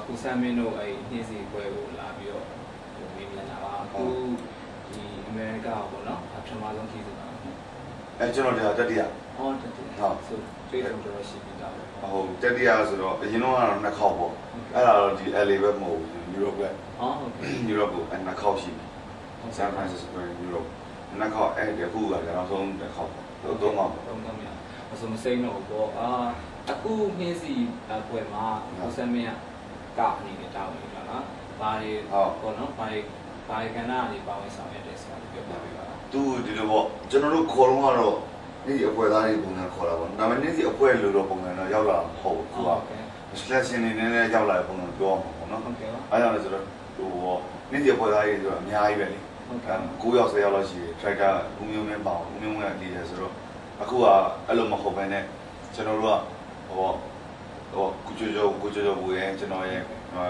ခုဆမ်းမင်းတို့အဲ့နှင်းစီပွဲကိုလာပြီးတော့မေးမြန်းတာပါအခုဒီအမေရိကပေါ့နော်ပထမဆုံးခီးဆိုတာကျွန်တော်တတိယဟုတ်တတိယဟုတ်ဆိုတွေ့တော့တော်ရှိပြီးသားပဲဟုတ်တတိယဆိုတော့အရင်တော့ကတော့နှစ်ခေါက်ပေါ့အဲ့ဒါတော့ဒီ LA ပဲမဟုတ်ဘူး Europe ပဲဟုတ်ကဲ့ Europe ကိုနှစ်ခေါက်ရှိပြီ San Francisco Europe နှစ်ခေါက်အဲ့ဒီအခုကကျွန်တော်ဆုံးတစ်ခေါက်ပေါ့သုံးခေါက်သုံးခေါက်မြတ်အစုံစိမ့်တော့ပေါ့အခုနှင်းစီပွဲမှာကိုဆမ်းမင်းကအနေနဲ့တောင်းနေတာနော်ဘာတွေပေါ့နော်ဘာတွေကဏ္ဍအနေပါဝင်ဆောင်ရတဲ့ဆိုတာပြောပြပေးပါသူဒီလိုပေါ့ကျွန်တော်တို့ခေါ်တော့ကတော့နေ့စီအဖွဲသားတွေပုံစံခေါ်တာပေါ့ဒါပေမဲ့နေ့စီအဖွဲလို့တော့ပုံစံတော့ရောက်လာမဟုတ်ဘူးသူက selection နေနေရောက်လာတဲ့ပုံစံပြောမှာပေါ့နော်ဟုတ်ကဲ့ပါအားကြောင့်လည်းဆိုတော့ဟိုနေ့စီအဖွဲသားတွေဆိုတော့အများကြီးပဲလေ9ယောက်10ယောက်လောက်ရှိတယ် tracker ဦးမျိုးမင်းပေါ့ဦးမျိုးမင်းက leader ဆိုတော့အခုကအဲ့လိုမဟုတ်ဘဲနဲ့ကျွန်တော်တို့ကကိုကျော်ဘူရဲ့ကျွန်တော်ရဲ့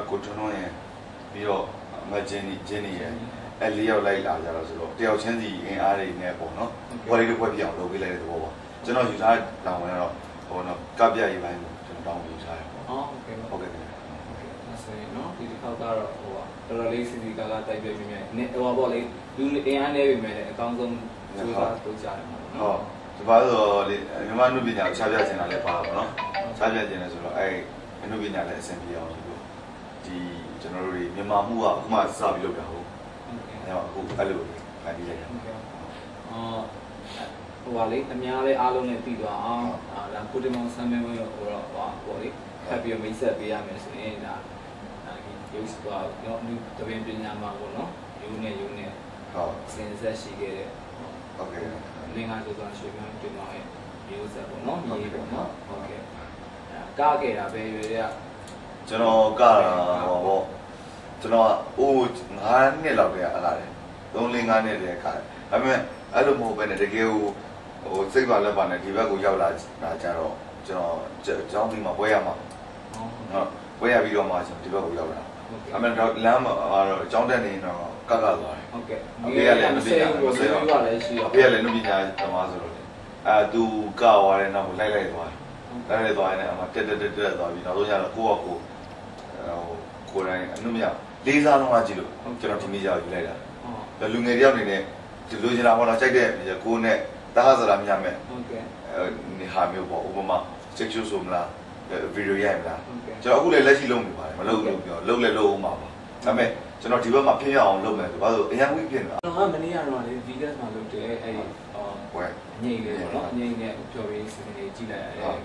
ကိုထွန်းထွန်းရဲ့ပြီးတော့မဂျင်းနီရဲ့အဲ့၄ယောက်လိုက်လာကြတော့ဆိုတော့တယောက်ချင်းစီအင်အားတွေနဲ့ပေါ့နော်ဘောလေးတစ်ခွက်ပြအောင်လုပ်ပေးလိုက်တဲ့သဘောပါကျွန်တော်ယူထားတောင်းဝင်တော့ဟိုနော်ကပြရေးပိုင်းကျွန်တော်တောင်းယူထားတယ်ပေါ့ဟုတ်ကဲ့အဲ့ဆိုရင်နော်ဒီတစ်ခေါက်ကတော့ဟိုတော်တော်လေးစီစီကာတိုက်ပြပြမြဲဟိုပေါ့လေလူအင်အားနေပြီမဲ့အကောင်းဆုံးစူးစမ်းလုပ်ကြတယ်ပေါ့နော်ဒီပါတော့လေမြန်မာနုပညာကိုချပြချင်တာလည်းပါပါတော့ချပြချင်တယ်ဆိုတော့အဲ့နုပညာလည်းအဆင်ပြေအောင်ဒီကျွန်တော်တို့မြန်မာမှုကအခုမှစပြီးလုပ်တာဟုတ်အခုအဲ့လိုခံပြီးလိုက်တာဟိုပါလေအများလေးအားလုံးနဲ့ပြီးသွားအောင်ဒါကိုတင်မောင်ဆမ်းမင်းဟိုတော့ပေါ့လေဖတ်ပြီးမိတ်ဆက်ပေးရမယ်ဆိုရင်ဒါရုပ်သွားတော့ဒီတပင်ပညာမှာပေါ့နော်ယူနဲ့ဟုတ်စဉ်ဆက်ရှိခဲ့တဲ့ဟုတ်ကဲ့လင်္ကာဆိုတော့ရွှေမြောင်းတင်မောင်ရဲ့မျိုးဆက်ပေါ့နော်မြေပေါ့နော်ဟုတ်ကဲ့ကခဲ့တာပဲရွေတဲ့ကျွန်တော်ကဟောပေါ့ကျွန်တော်အိုး9နှစ်လောက်တည်းကလာတယ်3-5နှစ်တည်းကဒါပေမဲ့အဲ့လိုမဟုတ်ပဲနဲ့တကယ်ဟိုစိတ်ပါလက်ပါနဲ့ဒီဘက်ကိုရောက်လာကြတော့ကျွန်တော်ကျောင်းပြီးမှပွဲရမှာဟုတ်ပွဲရပြီးတော့မှကျွန်တော်ဒီဘက်ကိုရောက်လာအမေတော့လမ်းမှာတော့အကြောင်းတက်နေတော့ကသွားတယ်ဟုတ်ကဲ့အမေကလည်းမသိရဘူးဆေးကလည်းရှိတော့အမေကလည်းနုပညာသမားဆိုလို့သူကသွားတယ်နောက်လိုက်သွားတယ်လိုက်သွားရင်အမတက်သွားပြီးနောက်ဆုံးကျတော့ကိုယ့်ကိုယ်တိုင်အနုမရလေးစားလုံးကကြည့်လို့ကျွန်တော်ဒီမိကြောက်ယူလိုက်တာလူငယ်တယောက်အနေနဲ့ဒီလိုချင်တာပေါ့နော်ကြိုက်တဲ့ကိုယ်နဲ့တားစရာမြတ်မဲ့ဟုတ်ကဲ့နေဟာမျိုးပေါ့ဥပမာချက်ချူဆိုမလားဗီဒီယိုရိုက်မလားကျွန်တော်အခုလည်းလက်ရှိလုပ်နေပါတယ်မလုပ်လို့ပြောလုပ်လည်းလုပ်အောင်ပါဒါပေမဲ့ကျွန်တော်ဒီဘက်မှာဖြစ်အောင်လုပ်မယ်ဆိုဘာလို့အရင်ဝိဖြစ်နေတာကျွန်တော်ကမနေ့ကတော့လေ Vegas မှာလုပ်တယ်အဲ့ဝဲညိတ်လေးပေါ့နော်ညိတ်နဲ့ပြောပြီးစီစဉ်နေကြည့်လိုက်ရတယ်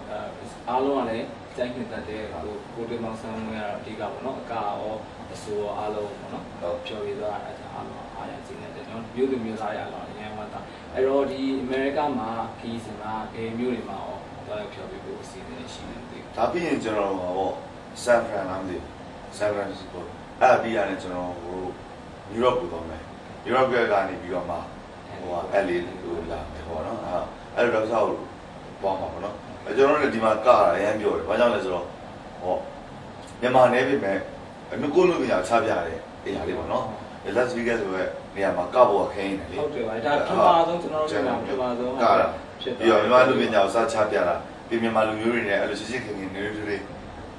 အားလုံးကလည်းစိုင်းခင်တတ်တဲ့ကိုတင်မောင်ဆန်းဝင်ကတော့အဓိကပေါ့နော်အကာရောအစိုးရောအားလုံးပေါ့နော်ပြောပြီးသွားတာအားလုံးအားရစီနေတဲ့ကျွန်တော်မျိုးလူမျိုးသားရအောင်အရင်ကတာအဲ့တော့ဒီအမေရိကမှာခီးစင်မှာဂေမျိုးတွေမှာရောတော့ပြောပြီးဖို့အစီအစဉ်ရှိနေတယ်ဒါပြီးရင်ကျွန်တော်ပေါ့ San Francisco အဲ့ပြီးရတယ်ကျွန်တော်ဟို Europe ကိုသွားမယ် Europe ကနေပြီးတော့မှဟိုက LA ကိုလာမယ်ပေါ့နော်အဲ့တော့ဆောက်သွားမှာပေါ့နော်ကျွန်တော်လည်းဒီမှာကအရင်ပြောတယ်ဘာကြောင့်လဲဆိုတော့ဟောမြန်မာနေပြီမဲ့ငကိုလိုပြချပြတယ်အေးရလေးပေါ့နော် Las Vegas ဆိုတဲ့နေရာမှာကဖို့ခင်းနေတယ်လေဟုတ်တယ်ပါဒါပထမဆုံးကျွန်တော်တို့ကပထမဆုံးကတာဖြစ်ပြီးတော့မြန်မာလူပညာကိုစချပြတာပြီးမြန်မာလူမျိုးတွေနဲ့အဲ့လိုရှိခင်နေတွေ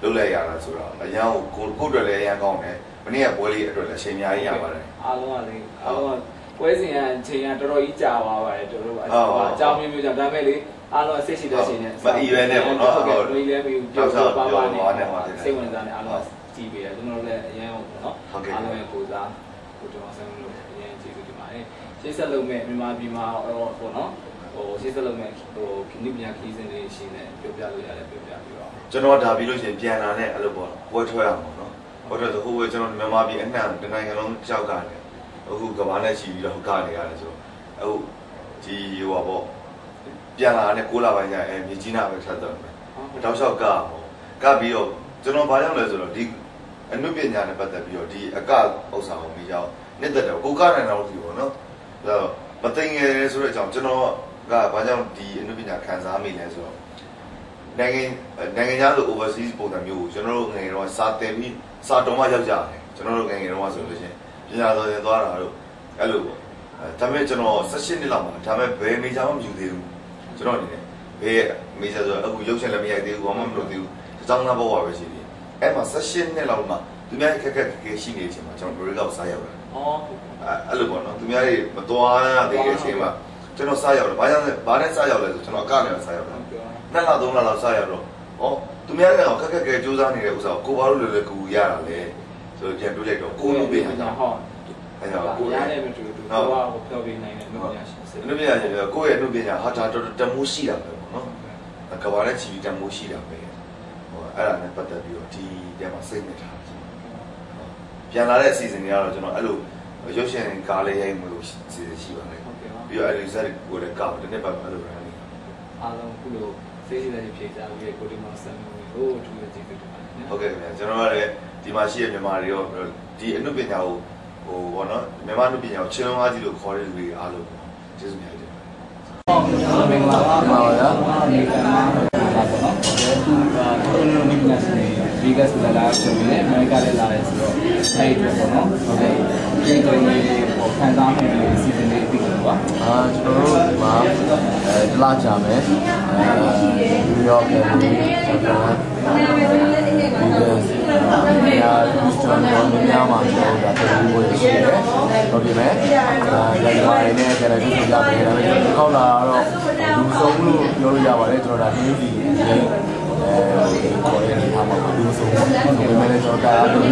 လုပ်လိုက်ရတာဆိုတော့အရန်ကိုအတွက်လည်းအရန်ကောင်းတယ်မနေ့ကပွဲလေးအတွက်လည်းအချိန်အများကြီးရပါတယ်အားလုံးကလေအားလုံးကပွဲစဉ်ကအချိန်ကတော်တော်ကြီးကြာသွားပါတယ်တို့တို့အကြောင်းမျိုးကြောင့်ဒါပေမဲ့လေအားလုံးစိတ်ရှိတဲ့ချိန်နဲ့မအီပဲနဲ့ပေါ့နော်ဟုတ်ကဲ့တွေးလဲပြီးပြောပါပါနဲ့စိတ်ဝင်စားနေအားလုံးကြည့်ပေးတယ်ကျွန်တော်တို့လည်းအရန်ပေါ့နော်အားလုံးရဲ့ကိုစားကိုတော်အောင်ဆောင်လို့အရန်ကျေးဇူးတင်ပါတယ်ရှင်းဆက်လုပ်မဲ့မြန်မာပြည်မှာတော့ပေါ့နော်ဟိုရှင်းဆက်လုပ်မဲ့ဟိုနိပညာခီးစဉ်လေးရှင်းနေပြောပြလို့ရတယ်ပြောပြပြီးတော့ကျွန်တော်ဒါပြီးလို့ရှိရင်ပြန်လာတဲ့အဲ့လိုပေါ့ပွဲထွက်ရမှာနော်ပွဲထွက်တော့ဟိုပဲကျွန်တော်မြန်မာပြည်အနှံ့တနိုင်ငံလုံးကြောက်ကနေအခုကဘာနဲ့ချီပြီးတော့ကနေရတယ်ဆိုတော့အခုဒီဟိုပါပေါ့ပြန်လာတဲ့6လပိုင်းကျရင်မြေကြီးနာပဲထပ်တော့မယ်တောက်လျှောက်ကပြီးတော့ကျွန်တော်ဘာကြောင့်လဲဆိုတော့ဒီအနုပညာနဲ့ပတ်သက်ပြီးတော့ဒီအကဥစ္စာကိုမိကြောင်းနှစ်သက်တယ်ကိုကနိုင်တော့ဒီပေါ့နော်ဒါတော့မသိငယ်ဆိုတဲ့အကြောင်းကျွန်တော်ကဘာကြောင့်ဒီအနုပညာခံစားမိလဲဆိုတော့နိုင်ငံခြားဆို overseas ပုံစံမျိုးကိုကျွန်တော်တို့ငယ်တော့စာတင်ပြီးစာတော်မှရောက်ကြတယ်ကျွန်တော်တို့ငယ်တော့ဆိုလို့ရှိရင်ပညာတော်ရင်သွားတာတို့အဲ့လိုပေါ့ဒါပေမဲ့ကျွန်တော်18နှစ်လောက်မှာဒါပေမဲ့ဘယ်မေဂျာမှမယူသေးဘူးကျွန်တော်အနေနဲ့ဘယ်မေဂျာဆိုအခုရုပ်ရှင်လည်းမရိုက်သေးဘူးဘာမှမလုပ်သေးဘူးအကြောင်းသားဘဝပဲရှိသေးတယ် အဲ့မှာ16နှစ်လောက်မှသူများခက်ရှိနေချိန်မှာကျွန်တော်ဘရီကောက်စားရောက်တယ်အဲ့လိုပေါ့နော်သူများတွေမသွားရသေးတဲ့အချိန်မှာကျွန်တော်စားရောက်တယ်ဘာနဲ့စားရောက်လဲဆိုကျွန်တော်အကနေစားရောက်တယ်2လ3လလောက်စားရောက်တော့သူများကတော့ခက်စူးစမ်းနေတဲ့ဥစ္စာကိုဘာလို့လဲကူရတာလဲဆိုတော့ပြန်တွေးလိုက်တော့ကိုလုံးပေးနေတာဟုတ်အဲ့တော့ကိုရတယ်မတူတူတော့ဖျော်ပြနိုင်တဲ့အမှုပညာရှင်အမှုပညာရှင်ကိုယ့်ရဲ့အမှုပညာဟာတော်တမိုးရှိတာပဲပေါ့နော်ကဘာနဲ့ချီတမိုးရှိတာပဲအဲ့ဒါနဲ့ပတ်သက်ပြီးတော့ဒီတဲမှာစိတ်နဲ့ထားပြန်လာတဲ့အစီအစဉ်တွေကတော့ကျွန်တော်အဲ့လိုရုပ်ရှင်ကားလေးရိုက်မလို့စီစဉ်ရှိပါတယ်ပြီးတော့အဲ့ဒီဇက်ကိုလည်းကောက်တယ်နေ့ပတ်အဲ့လိုရမ်းနေအားလုံးခုလိုစိတ်နဲ့ဖြေကြပြီးကိုဒီမှာဆန်လို့ထူးရကြည့်တယ်ဟုတ်ကဲ့ခင်ဗျာကျွန်တော်ကလည်းဒီမှာရှိတဲ့မြန်မာတွေရောဒီအနုပညာကိုဘောနော်မြန်မာအနုပညာကိုချင်းလုံးအားကြီးလို့ခေါ်တဲ့လူတွေအားလုံးကျေးဇူးများတယ်ဟုတ်မင်္ဂလာပါပါဗျာဒီကမှာပါပေါ့နော်သူကနုပညာရှင်တွေ Vegas လာဆိုပြီးလည်း America လည်းလာတယ်ဆိုတော့အဲ့ဒီပေါ့နော်ဟုတ်ကဲ့ဒီတော့ဒီခံစားမှုတွေစီစဉ်နေပြီကွာကျွန်တော်တို့ဒီမှာတလားကြာမယ်New York နဲ့ San Franciscoများမှာကျွန်တော်တို့တူဖို့ရှိတယ်ဟုတ်ပြီမယ်ဒါကြိုင်နဲ့ကျတယ်ဒီလိုကြမယ်ဒါပေမဲ့ခောက်လာတော့လူဆုံးလို့ပြောလို့ရပါတယ်ကျွန်တော်ဒါ new ဒီပေါ်ရနေတာမှာလူဆုံးဆိုပေမဲ့လည်းကျွန်တော်ဒါတော့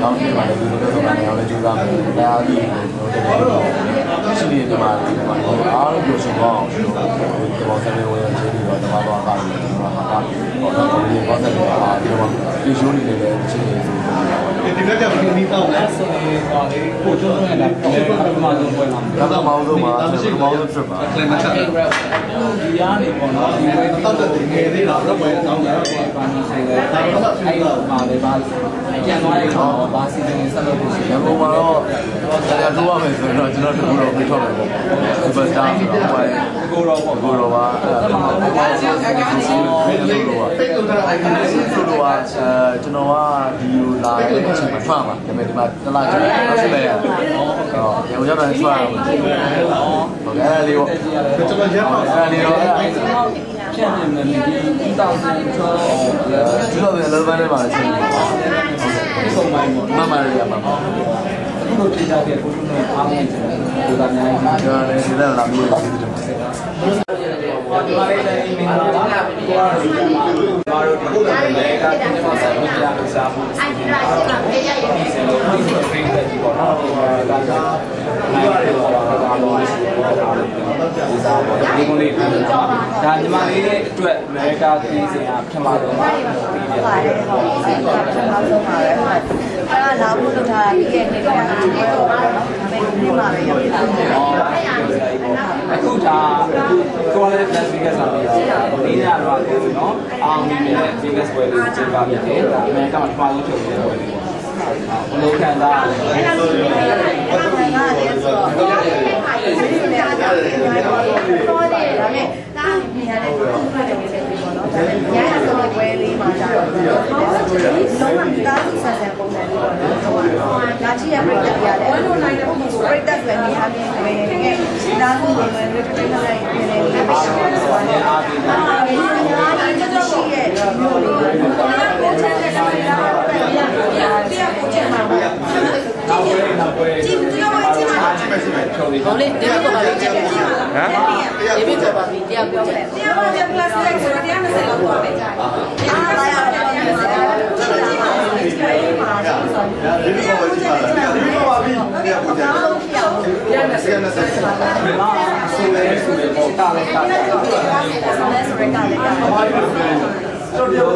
ကောင်းနေပါတယ်ဒီလိုတော့ကနေအောင်လည်းကြိုးစားမယ်ဒါအားဖြင့်ကျွန်တော်တို့ရှိနေတဲ့မှာဒီမှာအားလုံးပြောရှင်ကောင်းအောင်ကျွန်တော်ဒီပေါ်ဆက်နေဝင်ရချင်းပြီးတော့ကျွန်တော်ကတော့ကျွန်တော်ဟာတာပေါ်တော့ဒီပေါ်ဆက်နေတာဒီမှာဒီရှိုးနေတယ်ချင်းနေဆိုဒီဘက်ကဒီတော့လဲဆိုတော့ဒီကိုကျိုးနဲ့လည်းပထမဆုံးပွဲမှာပထမဆုံးမှာပထမဆုံး trip ပါကလမတ်ချက်ဒီရားနေပေါ့နော်ဒီပွဲတော့ငယ်သေးတော့ပွဲတောင်းတာပါနေဆိုင်တယ်ဒါတော့အဲ့တော့ပါလေပါပြန်သွားရင်တော့ဘာစီစဉ်ဆက်လုပ်ဖို့ရှိတယ်ဘုံမှာတော့တရားထိုးရမယ်ဆိုတော့ကျွန်တော်တို့တော့ပြထုတ်မယ်ပေါ့ superstar ဆိုတော့ကိုရောပေါ့ကိုရောပါအဲ့ဒါဆိုတော့ကျွန်တော်ကဒီလိုလာတဲ့အချိန်မှာထွက်မှာဒါပေမဲ့ဒီမှာတလားကျွန်တော်ဆက်လိုက်ရတယ်ရောရောက်တော့ထွက်အောင်ဟုတ်ကဲ့အဲ့လေးပေါ့ကျွန်တော်ရက်ပါအဲ့လေးတော့ဖြန့်နေတယ်ဒီတောင်စင်ကျော်ဒီလိုပဲလောဘနဲ့ပါချင်းဒီဆုံးမိုင်းပေါ့မမရရမှာအခုလိုထိကြတဲ့ကိုထုံးနဲ့အားလုံးဒီကများကြီးကျွန်တော်လည်းဒီလက်လာပြီးကျေးဇူးတင်ပါတယ်ဒီမှာလည်းမင်္ဂလာပါဒီကတော့ဒီမှာတို့ဒီလိုလည်းကကျွန်တော်ဆက်ပြီးကြားလို့စားဖို့အဲ့ဒီရာရှိကပေးရရင်ဒီလိုမျိုးဖိတ်တယ်ဒီပေါ်တော့ဒါကနိုင်တယ်ပေါ့ဒါတော့ဒီစားပေါ့ဒီကုန်းလေးဒါညီမလေးအတွက်အမေရိကပြည်စင်ကဖြစ်မှာတော့ပြီးတယ်ဟုတ်ပါတယ်ဟုတ်အဲ့ဒါဖြစ်မှာဆုံးပါပဲအဲ့ဒါလာဖို့လုပ်ထားပြီးရဲ့နေ့ကတော့ဒီလိုတော့ဒီမှာပဲရောက်လာတယ်အခုဒါကိုလည်း Las Vegas လာပြီးတော့ဒီနေ့ကတော့ကိုနော်အောင်မြင်တဲ့ Vegas ပွဲလေးကျင်းပပြီးတယ်ဒါအမေရိကမှာပထမဆုံးချုပ်နေတဲ့ပွဲလေးပေါ့ဘလို့ခံစားရလဲအဲ့ဒါဆိုရင်အဲ့ဒါလည်းဆိုတော့ဒီမှာလည်းဆိုတော့ပေါ်တယ်ဒါပေမဲ့ဒါနေရာလေးကိုပြရတယ်ပေါ့နော်ဒါပေမဲ့ညရဆုံးပွဲလေးမှာကျတော့လုံးဝတားဆန်ဆန်ပုံစံလေးပေါ့နော်ဒါကြည့်ရပြရတယ်ဘယ်လိုနိုင်တဲ့ပုံစံပြတ်တယ်နေရာလေးပဲငယ်ဒါကူဝင်ဝင်ပြပြလိုက်နေတယ်ဒီပိတ်ဆိုတာအားပြီးတာဒီညာကြီးတော့ရှိရဲ့မျိုးလေးကိုချမ်းတဲ့တိုင်းလာတရားကိုချက်မှာနောက်ပွဲကြည့်သူရောကြည့်မှာဟုတ်လေဒီဘက်ကပါလို့ကြည့်တယ်ဟမ်ဒီဘက်ကပါပြီးတရားကိုချက်တရားပါတဲ့ plus လိုက်ဆိုတော့တရား20လောက်သွားမယ်ကြာအားပါရတယ်တရား20ကြည့်မှာဒီမှာဒီဘက်ကပါကြည့်ပါပြီတရားကိုချက်တရား20ဆိုလဲဆိုလဲပေါ်တာလဲတာဆိုလဲဆိုရတာလဲတော်တော်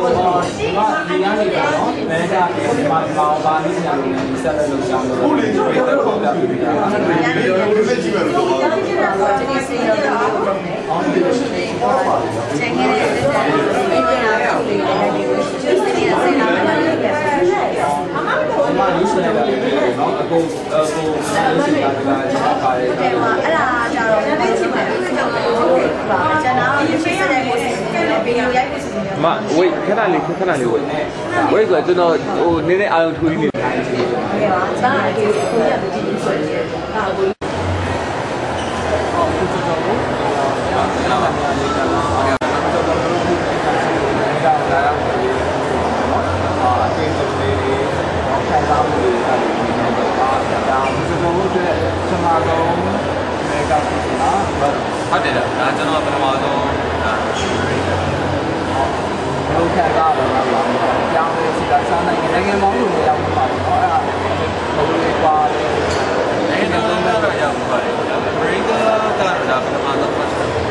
ပါဒီနားနေတော့အမေကဒီမှာပါနေကြတယ်ဒီဆက်လက်လုပ်ကြအောင်လို့ဒီလိုတော့ပြပြတာဒီလိုမျိုးကြည့်မယ်လို့ပြောတာဒီစီရောအောင်းဒီလိုရှိတယ်ချိန်ရတဲ့ဒီလိုမျိုးလေးတွေကျစနေစနေလာတယ်အမတို့ကယူဆွဲတာလေနော်အကုန်နားလေးစီတာကပါတယ်အဲ့ဒါကြတော့လည်းချိန်ပါလေကျွန်တော်ရေပေးရတယ်ကိုစနေပေးရရိုက်ကိုစနေမဝိတ်ခဏလေးဝိတ်ဆိုတော့ကျွန်တော်ဟိုနည်းနည်းအာရုံထူးနေတယ်ဟုတ်ပါဘာလဲကိုရတဲ့ဒီဆိုရင်ဟာကိုအ ဟုတ်တယ်လားဒါကျွန်တော်ပထမဆုံးဒါဘယ်လိုခံစားရလဲကြောင်းလေးစီတာစားနိုင်ငံပေါင်းစုံရောက်မှာပေါ့နော်အဲ့ဒါဘယ်လိုလဲပါလဲနိုင်ငံလုံးတော့ရောက်ပါတယ်အမေရိကန်ကတော့ဒါပထမဆုံးပတ်တယ်ဘယ်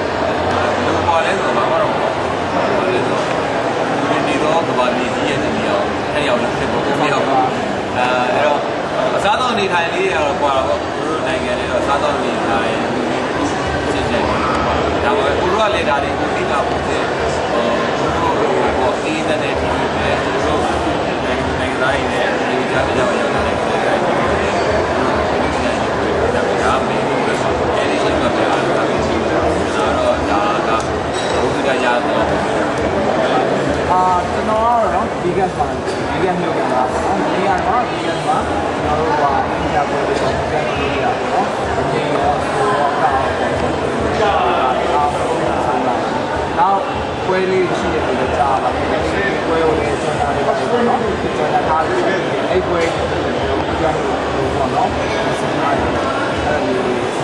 လိုပါလဲဆိုတော့ဘာမှတော့ဘာလဲဆိုဒီနေ့တော့ကဘာလေးကြီးရဲ့နေရာအဲ့ရောက်လာဖြစ်ပေါ်တယ်ရောက်အဲ့တော့အစားသောက်နေထိုင်လေးရောကွာတော့တို့နိုင်ငံလေးတော့စားသောက်နေထိုင်စစ်စစ်ဒါပေမဲ့ကိုတို့ကလည်းဒါတွေကိုသိတာပေါ့တဲ့တို့အေးတဲ့တဲ့ဒီလိုပဲတို့နိုင်ငံသားတွေနဲ့ဒီကြားကြောက်ရောက်လာတယ်ဒါပေမဲ့ဒါမေးလို့ဆိုတော့အဲဒီချိန်ကလည်းအားလုံးရှိတယ်တော့ဒါဘုရားရတော့ကျွန်တော်ကတော့ vegan ပါ vegan မျိုးကပါနော်ဒီကတော့ vegan ပါကျွန်တော်တို့ကအိန္ဒိယပွဲတွေဆို vegan မျိုးရပါတော့ဒီရောဆိုတော့နောက်ပွဲလေးရှိတယ်လို့ကြားပါတယ်ပွဲကိုလည်းကျွန်တော်တို့ပါနော်ကျွန်တော်ထားလို့အဲ့ပွဲကျွန်တော်တို့ပေါ့နော်စဉ်းစားရတယ်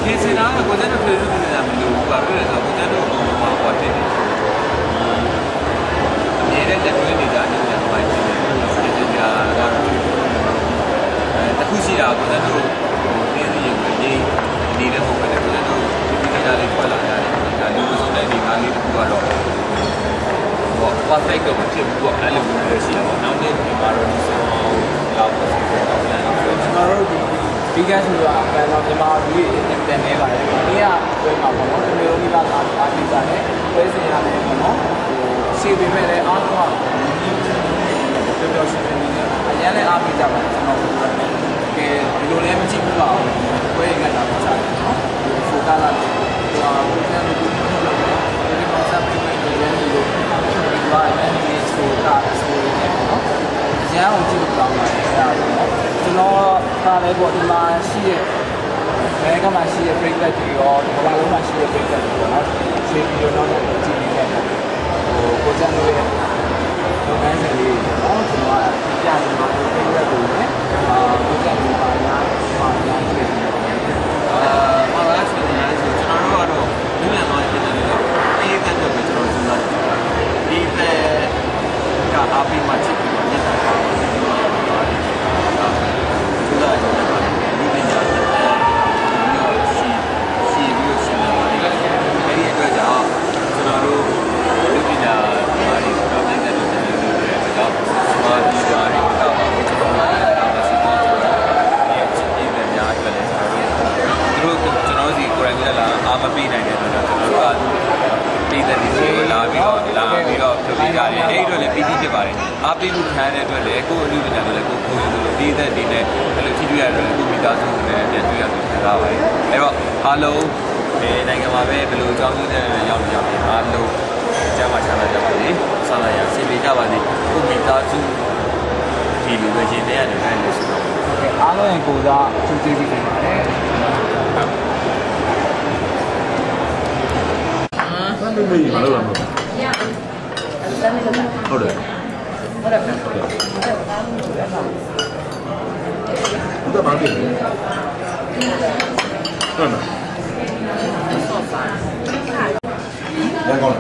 ဒီစင်နာကကိုယ်တိုင်တွေ့နေတာမလို့ပါပဲဆိုတော့ကိုယ်တိုင်တော့ဟောတယ်ဒီတဲ့တွေ့နေတာနေတယ်ပိုင်းရှိတယ်ဒီကကတော့တခုရှိတာကိုယ်တိုင်တို့ဒီရင်ကိုဒီတဲ့ပုံပဲကိုယ်တိုင်တို့ဒီနေတာလေးထွက်လာတယ်ဒါလူစုတဲ့ဒီကားလေးတခုကတော့perfect တော့ဖြစ်ဘူးပေါ့အဲ့လိုမျိုးရှိတာပေါ့နောက်နေ့ဒီမှာတော့ဒီဆိုတော့ပြန်ပြီးတော့ကျွန်တော်တို့ဒီ vegan ဆိုတာအမှန်တော့မြန်မာပြည်အင်တာနက်နေပါတယ်ဒီကပြောမှာပေါ့နော်ဒီလိုမျိုးကအားပေးကြတယ်ပွဲစဉ်ရတယ်ပေါ့နော်ရှေ့ပေးမဲ့လည်းအားလုံးကပြောပြောရှင်းရှင်းလေးအရင်လည်းအားပေးကြပါတယ်ကျွန်တော်တို့ကဲဒီလိုလည်းမကြည့်ဘူးပါဘူးပွဲရကတာပါစားတယ်နော်ဖိုကာလာတော့ဘုရားတို့ပြောလို့ရတယ်ဒီမှာစပ်ပြီးတော့လည်းဒီလိုဘာလဲဒီဆိုတာဆိုနေနော်အရင်အောင်ကြည့်လို့ကောင်းပါတယ်အဲ့ဒါတော့ကျွန်တော်ကလည်းပေါ့ဒီမှာရှိရဲ့ဘယ်ကမှရှိရဲ့ break back တွေရောဒီဘာလုံးမှရှိရဲ့ break back တွေပေါ့နော်ရှင်းပြီးတော့တော့ကြည့်နေတယ်ကိုကျန်လို့ရဲ့လုပ်ငန်းစဉ်လေးနော်ကျွန်တော်ကပြနေမှာ break back ကိုလည်းကိုကျန်လို့ပါလားပါလားကြည့်နေတယ်ဘာလဲဆိုတော့ကျွန်တော်တို့ကတော့ဒီမြန်မာပြည်နယ်ကတော့အေးတဲ့အတွက်ကျွန်တော်စဉ်းစားကြည့်ဒီကအားပေးမှချစ်ပြီးညတာပါဒီလိုဒီပညာရှိပြီးရှင်းလာပါတယ်အဲဒီအတွက်ကြောင့်ကျွန်တော်တို့ဒီပညာဘာတွေဆိုတော့ပြည်တဲ့တယ်လို့ပြောတော့စမားဒီပါရီကတော့ကျွန်တော်တို့စစ်ပေါ်ဆိုတော့ဒီချစ်ပြီးတဲ့ညာအတွက်လည်းကျွန်တော်စီကိုယ်တိုင်လာအားမပေးနိုင်တဲ့အတွက်ကျွန်တော်တို့ကပြည်တဲ့ဒီကိုလာပြီးတော့ဖြုတ်ပြကြတယ်အဲ့တော့လည်းပြည်ဖြစ်ပါတယ်အားပေးမှုခံရတဲ့အတွက်လည်းကိုယ်အလူပညာတွေလည်းကိုယ်ကိုယ်လိုပြည်တဲ့ဒီနဲ့အဲ့လိုထိတွေ့ရတယ်ကိုမိသားစုနဲ့ပြန်တွေ့ရလို့ခံစားပါတယ်အဲ့တော့အားလုံးနိုင်ငံမှာပဲဘယ်လိုအကြောင်းကြီးနဲ့ရောက်နေကြပါအားလုံးကျမ်းမာချမ်းသာကြပါစေဆန္ဒရစီပေးကြပါစေကိုမိသားစုဒီလိုပဲရှင်တဲ့ရတယ်အဲ့လိုဆိုတော့အားလုံးရဲ့ကိုယ်စားသူကျေးဇူးတင်ပါတယ်ဘာလို့မေးမလို့လားဟုတ်တယ်ဟုတ်တယ်ဒါဘာဖြစ်လဲဟုတ်လား